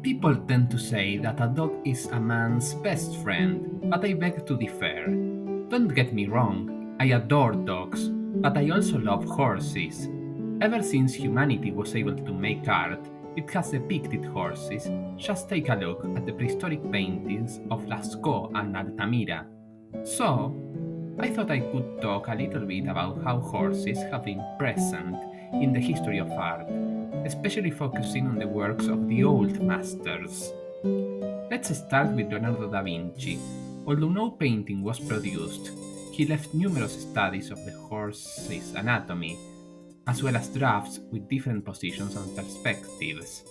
People tend to say that a dog is a man's best friend, but I beg to differ. Don't get me wrong, I adore dogs, but I also love horses. Ever since humanity was able to make art, it has depicted horses. Just take a look at the prehistoric paintings of Lascaux and Altamira. So, I thought I could talk a little bit about how horses have been present in the history of art, especially focusing on the works of the old masters. Let's start with Leonardo da Vinci. Although no painting was produced, he left numerous studies of the horse's anatomy, as well as drafts with different positions and perspectives.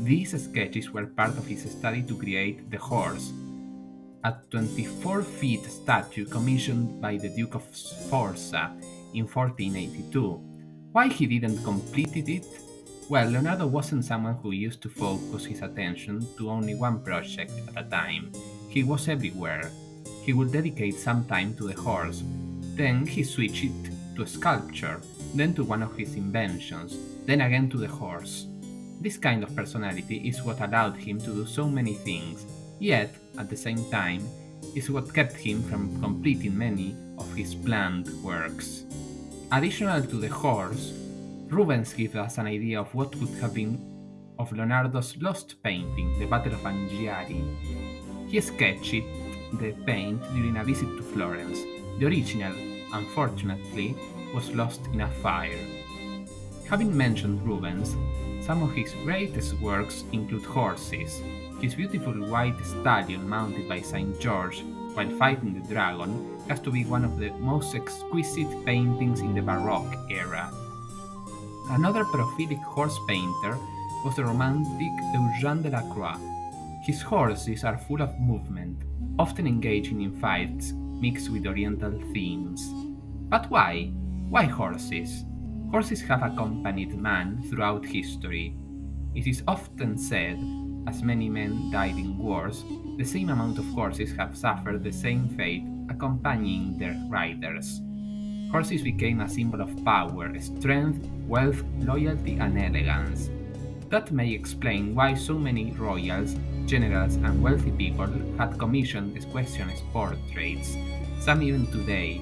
These sketches were part of his study to create the horse, a 24-feet statue commissioned by the Duke of Sforza in 1482. Why he didn't complete it? Well, Leonardo wasn't someone who used to focus his attention to only one project at a time. He was everywhere. He would dedicate some time to the horse, then he switched it to sculpture, then to one of his inventions, then again to the horse. This kind of personality is what allowed him to do so many things, yet, at the same time, is what kept him from completing many of his planned works. Additional to the horse, Rubens gives us an idea of what could have been of Leonardo's lost painting, The Battle of Anghiari. He sketched the paint during a visit to Florence. The original, unfortunately, was lost in a fire. Having mentioned Rubens, some of his greatest works include horses. His beautiful white stallion mounted by St. George while fighting the dragon has to be one of the most exquisite paintings in the Baroque era. Another prolific horse painter was the romantic Eugène Delacroix. His horses are full of movement, often engaging in fights mixed with Oriental themes. But why? Why horses? Horses have accompanied man throughout history. It is often said, as many men died in wars, the same amount of horses have suffered the same fate accompanying their riders. Horses became a symbol of power, strength, wealth, loyalty, and elegance. That may explain why so many royals, generals, and wealthy people had commissioned Equestrian portraits, some even today.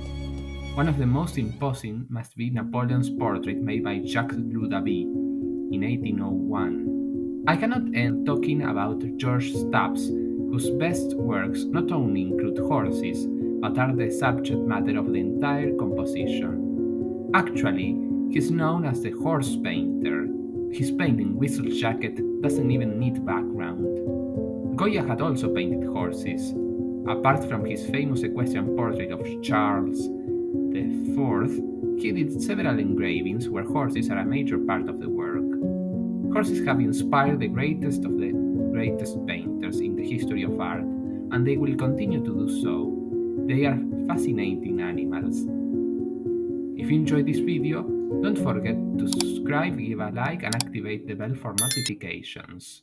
One of the most imposing must be Napoleon's portrait made by Jacques Louis in 1801. I cannot end talking about George Stubbs, whose best works not only include horses, but are the subject matter of the entire composition. Actually, he's known as the horse painter. His painting Whistle Jacket doesn't even need background. Goya had also painted horses. Apart from his famous equestrian portrait of Charles IV, he did several engravings where horses are a major part of the work. Horses have inspired the greatest of the greatest painters in the history of art, and they will continue to do so. They are fascinating animals. If you enjoyed this video, don't forget to subscribe, give a like, and activate the bell for notifications.